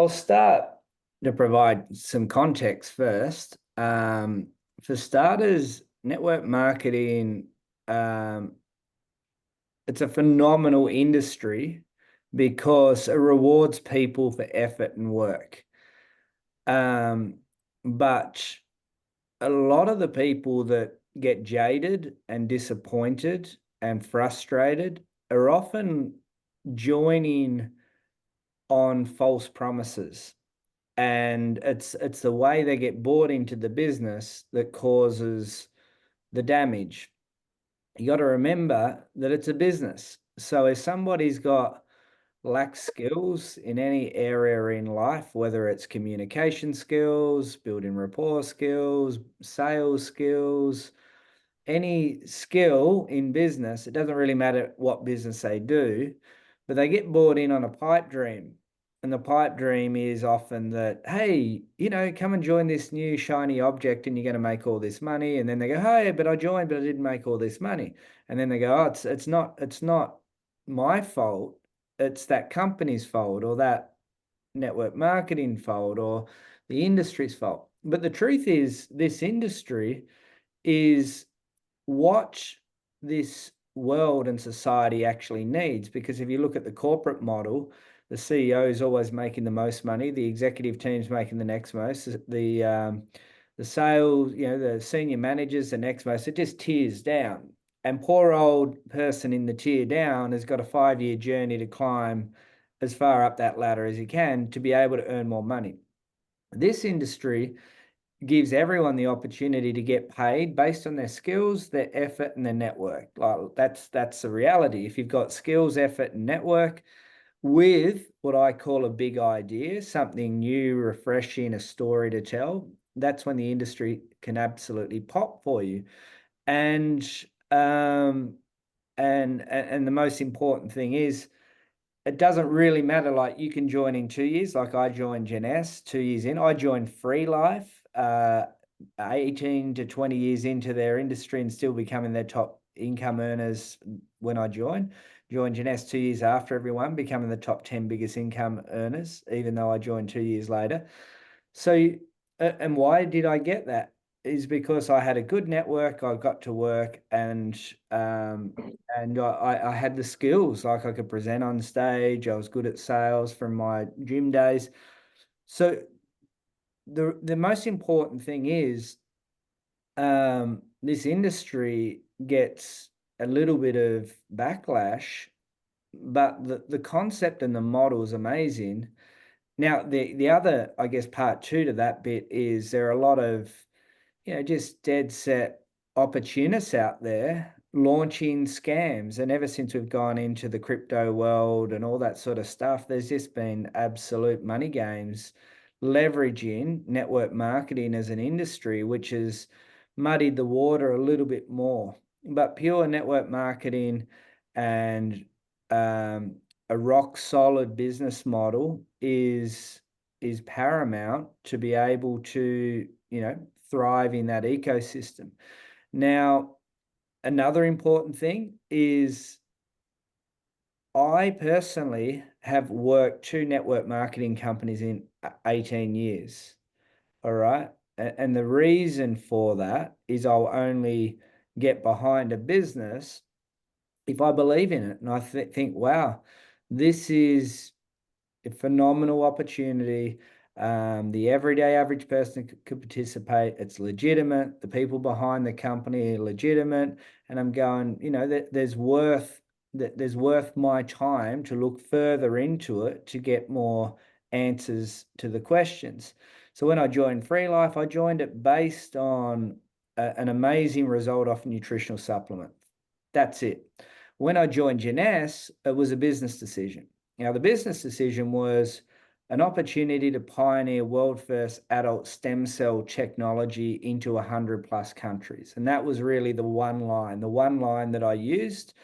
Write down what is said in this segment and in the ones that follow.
I'll start to provide some context first. For starters, network marketing, um, it's a phenomenal industry because it rewards people for effort and work. Um, but a lot of the people that get jaded and disappointed and frustrated are often joining on false promises. And it's the way they get bought into the business that causes the damage. You got to remember that it's a business. So if somebody's got lack skills in any area in life, whether it's communication skills, building rapport skills, sales skills, any skill in business, it doesn't really matter what business they do, but they get bought in on a pipe dream. And the pipe dream is often that, hey, come and join this new shiny object and you're going to make all this money. And then they go, hey, but I joined, but I didn't make all this money. And then they go, oh, it's not my fault. It's that company's fault or that network marketing fault or the industry's fault. But the truth is, this industry is what this world and society actually needs. Because if you look at the corporate model, the CEO is always making the most money, the executive team's making the next most, the sales, the senior managers the next most. It just tears down. And poor old person in the tier down has got a 5-year journey to climb as far up that ladder as he can to be able to earn more money. This industry gives everyone the opportunity to get paid based on their skills, their effort, and their network. Like that's the reality. If you've got skills, effort, and network with what I call a big idea, something new, refreshing, a story to tell, that's when the industry can absolutely pop for you. And and the most important thing is it doesn't really matter. Like you can join in 2 years, like I joined Gen S 2 years in. I joined Free Life 18 to 20 years into their industry and still becoming their top income earners when I joined. Joined Gen S 2 years after everyone, becoming the top 10 biggest income earners, even though I joined 2 years later. So, and why did I get that? Is because I had a good network. I got to work and I had the skills. Like I could present on stage. I was good at sales from my gym days. So the most important thing is this industry gets a little bit of backlash, but the concept and the model is amazing. Now, the other, I guess, part two to that bit is there are a lot of, just dead set opportunists out there launching scams. And ever since we've gone into the crypto world and all that sort of stuff, there's just been absolute money games leveraging network marketing as an industry, which has muddied the water a little bit more. But pure network marketing and a rock solid business model is paramount to be able to, thrive in that ecosystem. Now, another important thing is I personally have worked 2 network marketing companies in 18 years. All right. And the reason for that is I'll only get behind a business if I believe in it. And I think, wow, this is a phenomenal opportunity. The everyday average person could participate. It's legitimate. The people behind the company are legitimate. And I'm going, there's worth my time to look further into it to get more answers to the questions. So when I joined Free Life, I joined it based on an amazing result off a nutritional supplement. That's it. When I joined Gen S, it was a business decision. Now, the business decision was an opportunity to pioneer world-first adult stem cell technology into 100+ countries. And that was really the one line that I used.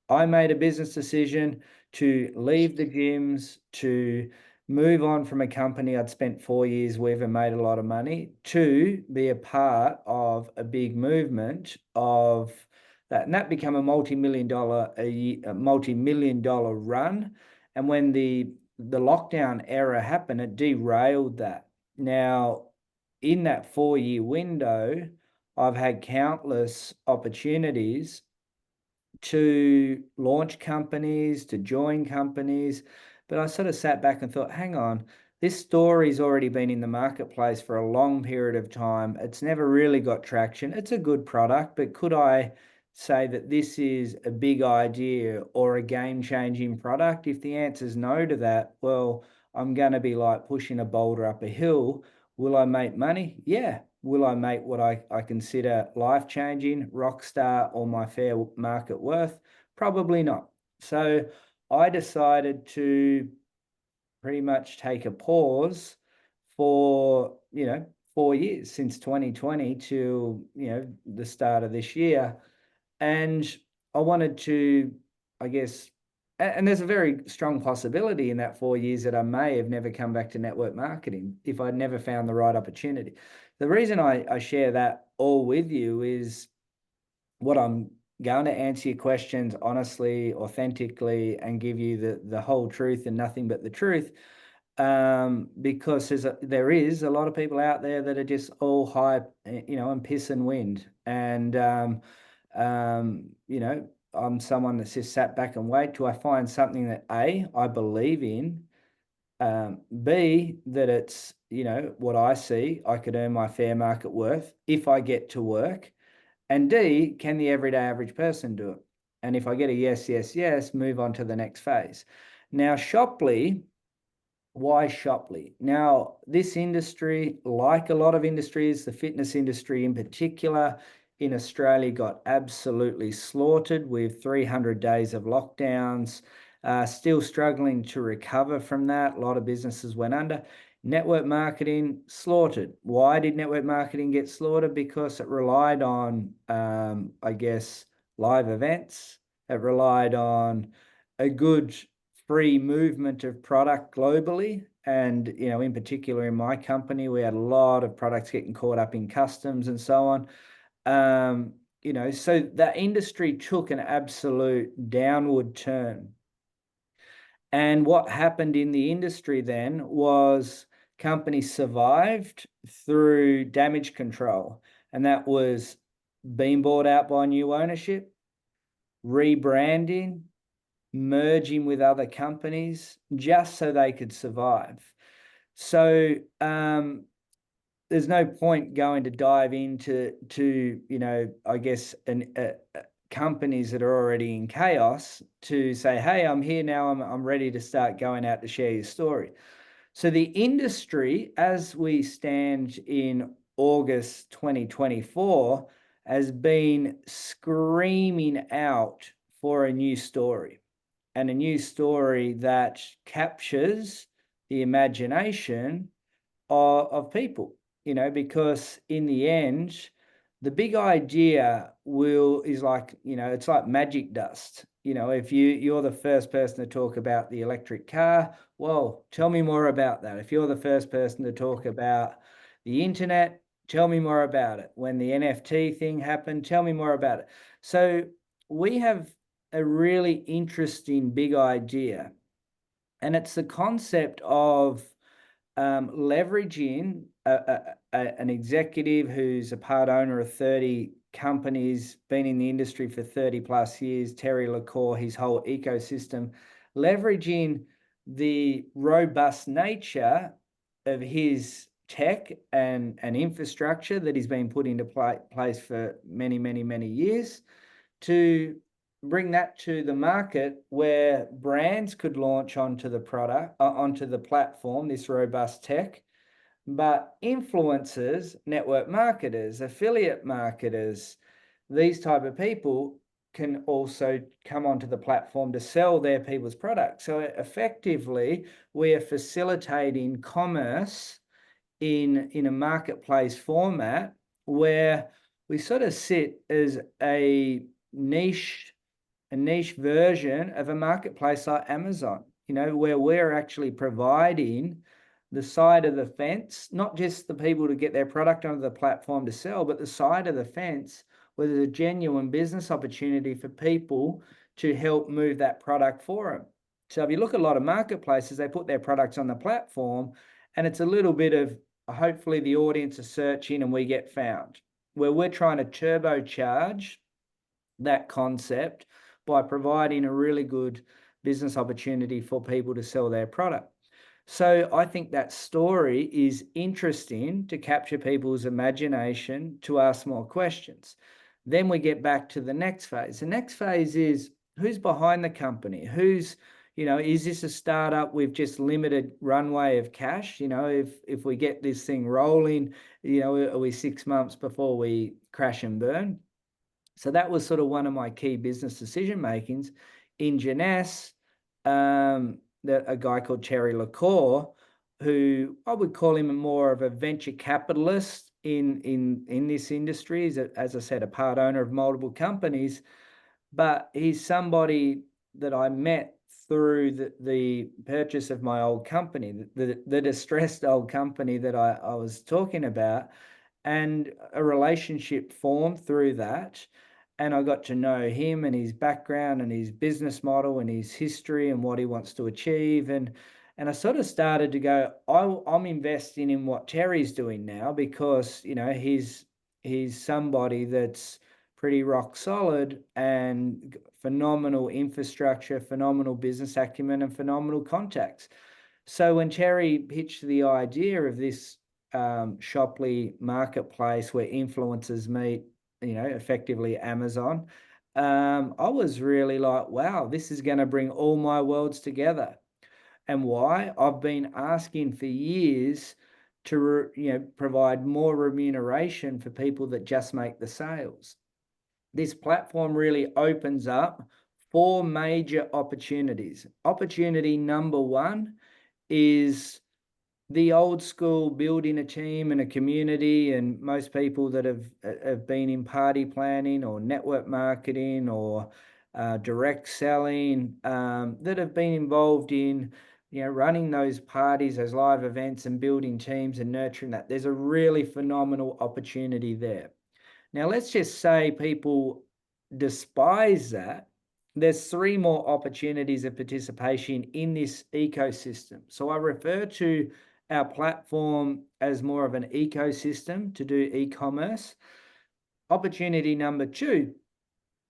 I made a business decision to leave the gyms, to move on from a company I'd spent 4 years with and made a lot of money, to be a part of a big movement of that. And that became a multi-million dollar run. And when the the lockdown era happened, it derailed that. Now, in that 4-year window, I've had countless opportunities to launch companies, to join companies. But I sort of sat back and thought, hang on, this story's already been in the marketplace for a long period of time. It's never really got traction. It's a good product, but could I say that this is a big idea or a game-changing product? If the answer is no to that, well, I'm going to be like pushing a boulder up a hill. Will I make money? Yeah. Will I make what I consider life-changing, rock star, or my fair market worth? Probably not. So I decided to pretty much take a pause for, 4 years, since 2020 to, the start of this year. And I wanted to, I guess, and there's a very strong possibility in that 4 years that I may have never come back to network marketing if I'd never found the right opportunity. The reason I share that all with you is what I'm going to answer your questions honestly, authentically, and give you the whole truth and nothing but the truth. Because there is a lot of people out there that are just all hype, and piss and wind. And, I'm someone that's just sat back and wait till I find something that A, I believe in, B, that it's, what I see, I could earn my fair market worth if I get to work. And D, can the everyday average person do it? And if I get a yes, yes, yes, move on to the next phase. Now, Shopley, why Shopley? Now, this industry, like a lot of industries, the fitness industry in particular, in Australia got absolutely slaughtered with 300 days of lockdowns, still struggling to recover from that. A lot of businesses went under. Network marketing slaughtered. Why did network marketing get slaughtered? Because it relied on, I guess, live events. It relied on a good free movement of product globally. And, in particular in my company, we had a lot of products getting caught up in customs and so on. So that industry took an absolute downward turn. And what happened in the industry then was companies survived through damage control. And that was being bought out by new ownership, rebranding, merging with other companies just so they could survive. So there's no point going to dive into I guess companies that are already in chaos to say, hey, I'm here now, I'm ready to start going out to share your story. So the industry, as we stand in August 2024, has been screaming out for a new story, and a new story that captures the imagination of people, because in the end, the big idea is like, it's like magic dust. If you're the first person to talk about the electric car, well, tell me more about that. If you're the first person to talk about the internet, tell me more about it. When the NFT thing happened, tell me more about it. So we have a really interesting big idea, and it's the concept of leveraging an executive who's a part owner of 30 companies, been in the industry for 30 plus years, Terry LaCour, his whole ecosystem, leveraging the robust nature of his tech and infrastructure that he's been put into place for many, many, many years, to bring that to the market where brands could launch onto the product, onto the platform, this robust tech, but influencers, network marketers, affiliate marketers, these type of people can also come onto the platform to sell their people's products. So effectively, we are facilitating commerce in a marketplace format where we sort of sit as a niche version of a marketplace like Amazon, where we're actually providing the side of the fence, not just the people to get their product onto the platform to sell, but the side of the fence where there's a genuine business opportunity for people to help move that product for them. So if you look at a lot of marketplaces, they put their products on the platform, and it's a little bit of hopefully the audience is searching and we get found. Where we're trying to turbocharge that concept by providing a really good business opportunity for people to sell their product. So I think that story is interesting to capture people's imagination to ask more questions. Then we get back to the next phase. The next phase is who's behind the company? Who's, is this a startup with just limited runway of cash? If we get this thing rolling, are we 6 months before we crash and burn? So that was sort of one of my key business decision makings. In Jeunesse, a guy called Terry LaCour, who I would call him more of a venture capitalist in this industry. He's, as I said, a part owner of multiple companies, but he's somebody that I met through the purchase of my old company, the distressed old company that I was talking about, and a relationship formed through that. And I got to know him and his background and his business model and his history and what he wants to achieve. And I sort of started to go, I'm investing in what Terry's doing now, because, he's somebody that's pretty rock solid and phenomenal infrastructure, phenomenal business acumen, and phenomenal contacts. So when Terry pitched the idea of this Shoply marketplace where influencers meet, effectively Amazon, I was really like, wow, this is going to bring all my worlds together. And why? I've been asking for years to provide more remuneration for people that just make the sales. This platform really opens up 4 major opportunities. Opportunity number 1 is the old school building a team and a community, and most people that have been in party planning or network marketing or direct selling, that have been involved in running those parties, those live events, and building teams and nurturing that. There's a really phenomenal opportunity there. Now let's just say people despise that. There's 3 more opportunities of participation in this ecosystem. So I refer to our platform as more of an ecosystem to do e-commerce. Opportunity number 2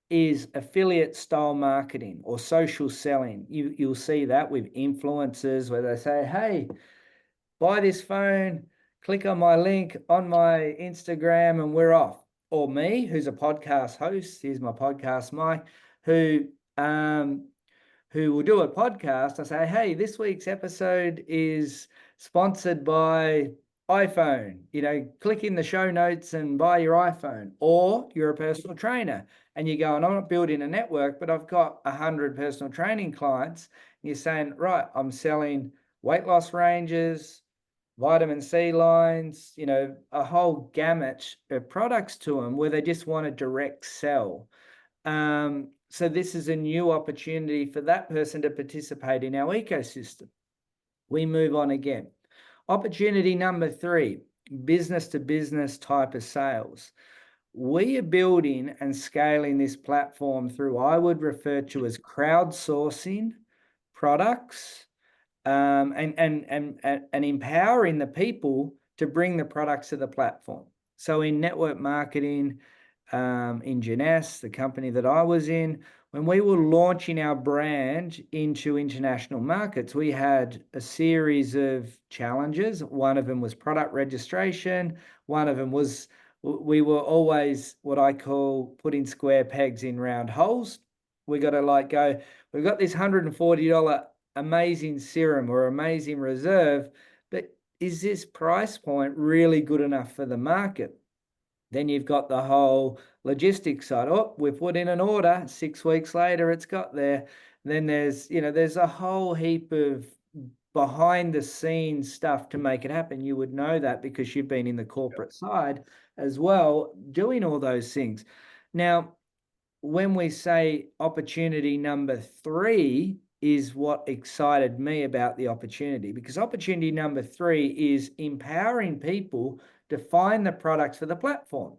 is affiliate style marketing or social selling. You'll see that with influencers where they say, hey, buy this phone, click on my link on my Instagram and we're off. Or me, who's a podcast host, here's my podcast mic, who will do a podcast. I say, hey, this week's episode is sponsored by iPhone. Click in the show notes and buy your iPhone. Or you're a personal trainer and you go, and I'm not building a network, but I've got 100 personal training clients. And you're saying, right, I'm selling weight loss ranges, vitamin C lines, a whole gamut of products to them where they just want to direct sell. So this is a new opportunity for that person to participate in our ecosystem. We move on again. Opportunity number 3, business to business type of sales. We are building and scaling this platform through, I would refer to as crowdsourcing products, and empowering the people to bring the products to the platform. So in network marketing, in Jeunesse, the company that I was in, when we were launching our brand into international markets, we had a series of challenges. One of them was product registration. One of them was we were always what I call putting square pegs in round holes. We got to go, we've got this $140 amazing serum or amazing reserve, but is this price point really good enough for the market? Then you've got the whole logistics side. Oh, we've put in an order, 6 weeks later, it's got there. Then there's a whole heap of behind the scenes stuff to make it happen. You would know that because you've been in the corporate side as well, doing all those things. Now, when we say opportunity number 3 is what excited me about the opportunity, because opportunity number 3 is empowering people to find the products for the platform.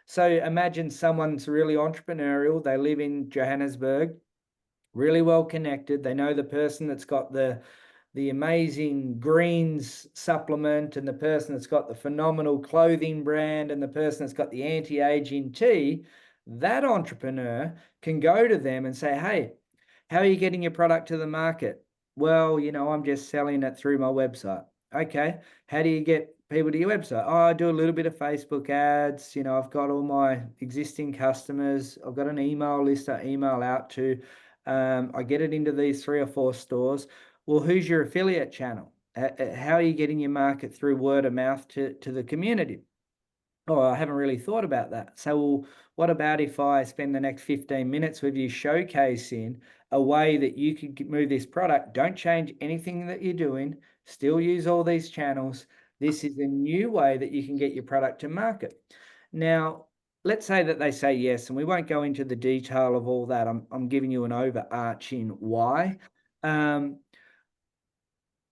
So imagine someone's really entrepreneurial. They live in Johannesburg. really well connected. They know the person that's got the amazing greens supplement, and the person that's got the phenomenal clothing brand, and the person that's got the anti-aging tea. That entrepreneur can go to them and say, hey, how are you getting your product to the market? Well, I'm just selling it through my website. Okay. How do you get people to your website? Oh, I do a little bit of Facebook ads. I've got all my existing customers. I've got an email list I email out to. I get it into these 3 or 4 stores. Well, who's your affiliate channel? How are you getting your market through word of mouth to the community? Oh, I haven't really thought about that. So, well, what about if I spend the next 15 minutes with you showcasing a way that you could move this product? Don't change anything that you're doing, still use all these channels. This is a new way that you can get your product to market. Now, let's say that they say yes, and we won't go into the detail of all that. I'm giving you an overarching why.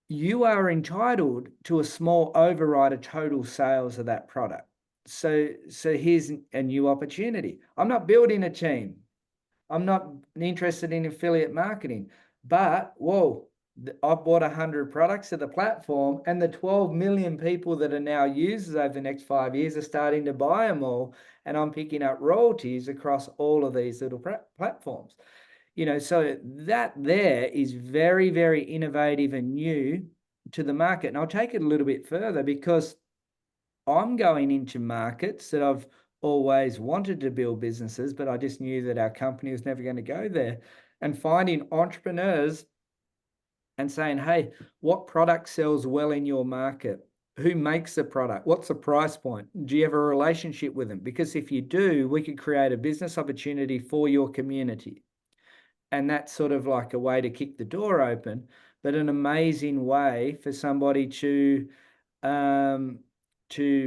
You are entitled to a small override of total sales of that product. So here's a new opportunity. I'm not building a team. I'm not interested in affiliate marketing, but whoa, I've bought 100 products to the platform, and the 12 million people that are now users over the next 5 years are starting to buy them all, and I'm picking up royalties across all of these little platforms. So that there is very, very innovative and new to the market. And I'll take it a little bit further, because I'm going into markets that I've always wanted to build businesses, but I just knew that our company was never going to go there, and finding entrepreneurs and saying, hey, what product sells well in your market? Who makes the product? What's the price point? Do you have a relationship with them? Because if you do, we could create a business opportunity for your community. And that's sort of like a way to kick the door open, but an amazing way for somebody to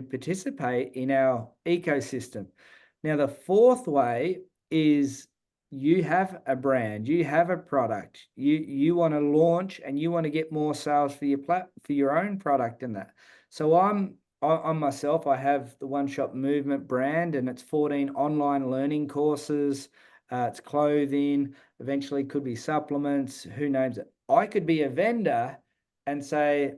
participate in our ecosystem. Now, the fourth way is you have a brand, you have a product, you want to launch, and you want to get more sales for your own product in that. So I'm myself, I have the One Shop Movement brand, and it's 14 online learning courses. It's clothing, eventually could be supplements, who knows it. I could be a vendor and say,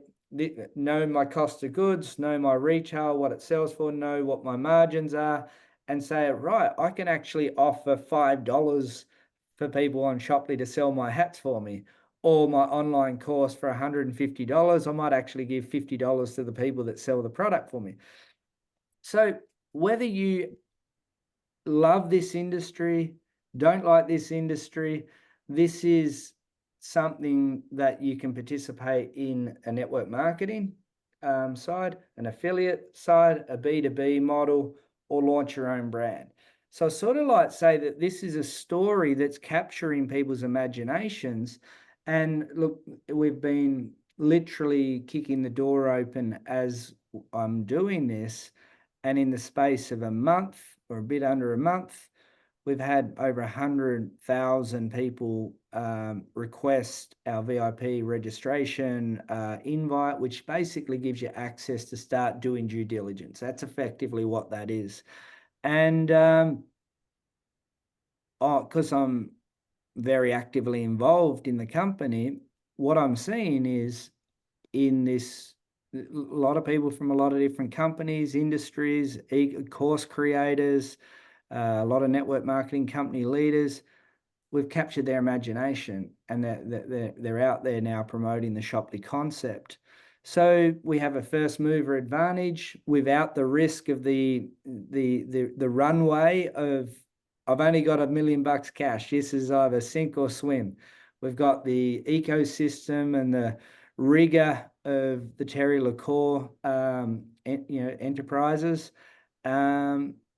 know my cost of goods, know my retail, what it sells for, know what my margins are, and say, right, I can actually offer $5 for people on Shoply to sell my hats for me, or my online course for $150. I might actually give $50 to the people that sell the product for me. So whether you love this industry, don't like this industry, this is something that you can participate in: a network marketing side, an affiliate side, a B2B model, or launch your own brand. So I sort of like say that this is a story that's capturing people's imaginations. And look, we've been literally kicking the door open as I'm doing this. And in the space of a month, or a bit under a month, we've had over 100,000 people request our VIP registration invite, which basically gives you access to start doing due diligence. That's effectively what that is. And because I'm very actively involved in the company, what I'm seeing is, in this, a lot of people from a lot of different companies, industries, course creators, a lot of network marketing company leaders, we've captured their imagination, and they're out there now promoting the Shoply concept. So we have a first mover advantage without the risk of the runway of, I've only got $1 million cash. This is either sink or swim. We've got the ecosystem and the rigor of the Terry LaCour enterprises.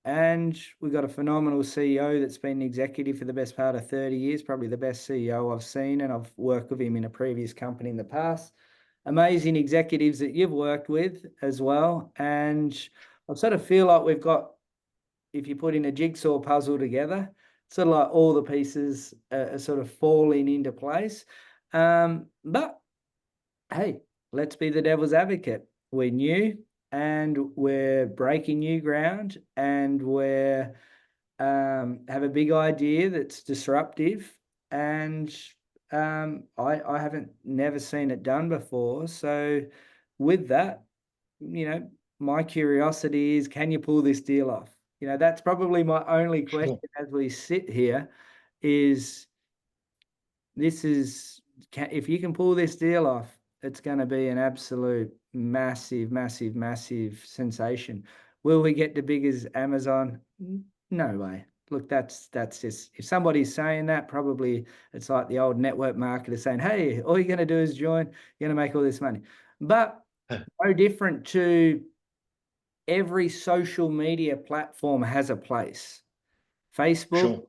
And we've got a phenomenal CEO that's been executive for the best part of 30 years, probably the best CEO I've seen, and I've worked with him in a previous company in the past. Amazing executives that you've worked with as well. And I sort of feel like we've got, if you put in a jigsaw puzzle together, sort of like all the pieces are sort of falling into place. But hey, let's be the devil's advocate. We're new, and we're breaking new ground, and we're have a big idea that's disruptive, and I haven't never seen it done before. So with that, my curiosity is, can you pull this deal off? That's probably my only question Sure. as we sit here is if you can pull this deal off, it's going to be an absolute massive, massive, massive sensation. Will we get to big as Amazon? No way. Look, that's just, if somebody's saying that, probably it's like the old network marketer saying, hey, all you're going to do is join, you're going to make all this money. But no different to every social media platform has a place. Facebook, Sure.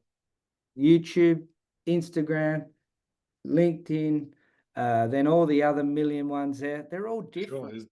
YouTube, Instagram, LinkedIn, then all the other million ones there, they're all Sure. different.